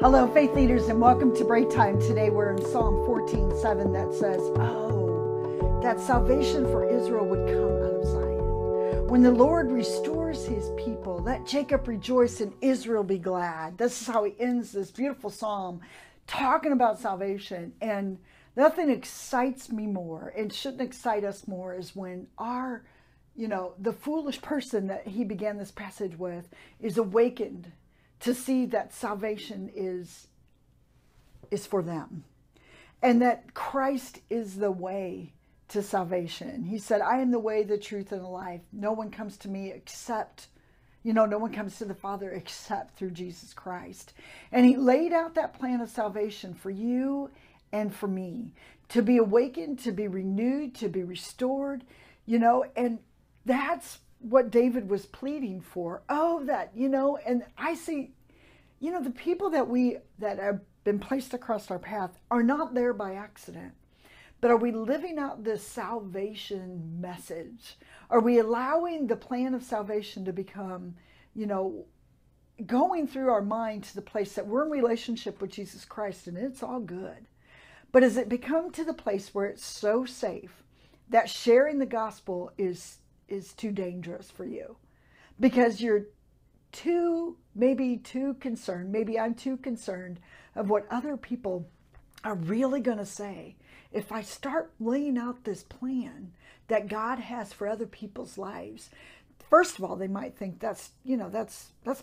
Hello, faith leaders, and welcome to Breaktime. Today we're in Psalm 14:7 that says, "Oh, that salvation for Israel would come out of Zion. When the Lord restores his people, let Jacob rejoice and Israel be glad." This is how he ends this beautiful psalm, talking about salvation. And nothing excites me more and shouldn't excite us more is when the foolish person that he began this passage with is awakened to see that salvation is for them, and that Christ is the way to salvation. He said, "I am the way, the truth, and the life. No one comes to me except, no one comes to the Father except through Jesus Christ." And he laid out that plan of salvation for you and for me, to be awakened, to be renewed, to be restored, and that's what David was pleading for. Oh, and I see, the people that have been placed across our path are not there by accident. But are we living out this salvation message? Are we allowing the plan of salvation to become, going through our mind to the place that we're in relationship with Jesus Christ and it's all good? But has it become to the place where it's so safe that sharing the gospel is too dangerous for you because you're maybe too concerned, maybe I'm too concerned of what other people are really going to say if I start laying out this plan that God has for other people's lives? First of all, they might think that's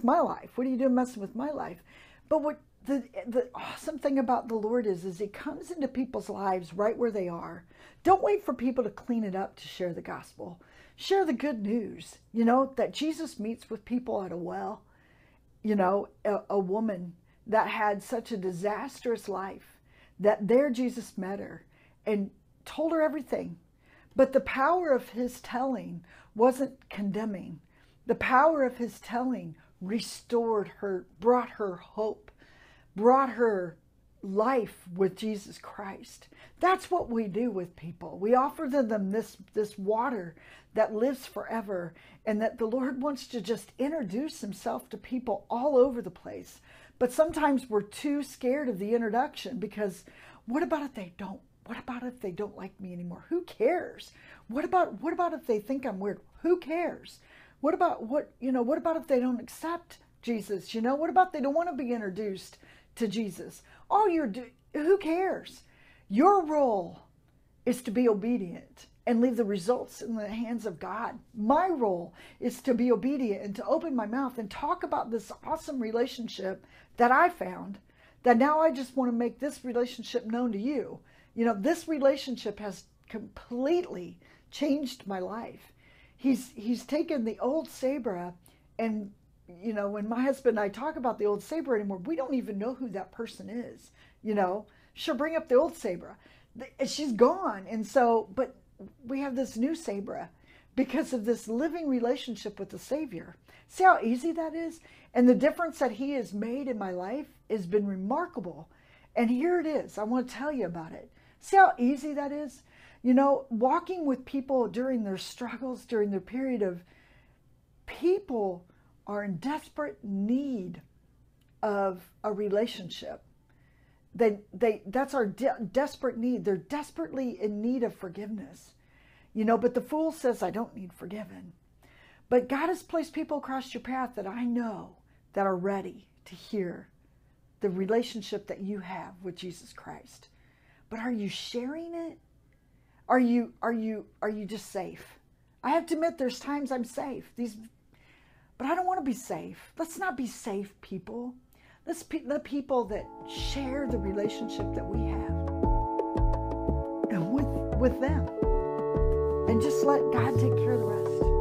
my life. What are you doing messing with my life? But what the awesome thing about the Lord is he comes into people's lives right where they are. Don't wait for people to clean it up to share the gospel. Share the good news, that Jesus meets with people at a well, a woman that had such a disastrous life, that there Jesus met her and told her everything. But the power of his telling wasn't condemning. The power of his telling restored her, brought her hope, brought her life with Jesus Christ. That's what we do with people. We offer them this water that lives forever, and that the Lord wants to just introduce himself to people all over the place. But sometimes we're too scared of the introduction because what about if they don't? What about if they don't like me anymore? Who cares? What about if they think I'm weird? Who cares? What about if they don't accept Jesus? What about they don't want to be introduced to Jesus? Who cares? Your role is to be obedient and leave the results in the hands of God. My role is to be obedient and to open my mouth and talk about this awesome relationship that I found, that now I just want to make this relationship known to you. This relationship has completely changed my life. He's taken the old Sabra, and when my husband and I talk about the old Sabra anymore, we don't even know who that person is. She'll bring up the old Sabra. She's gone. And so, but we have this new Sabra because of this living relationship with the Savior. See how easy that is? And the difference that he has made in my life has been remarkable. And here it is. I want to tell you about it. See how easy that is? Walking with people during their struggles, during their period of, people are in desperate need of a relationship. That's our desperate need. They're desperately in need of forgiveness. But the fool says, "I don't need forgiven." But God has placed people across your path that I know that are ready to hear the relationship that you have with Jesus Christ. But are you sharing it? Are you just safe? I have to admit, there's times I'm safe. But I don't want to be safe. Let's not be safe people. Let's be the people that share the relationship that we have and with them. And just let God take care of the rest.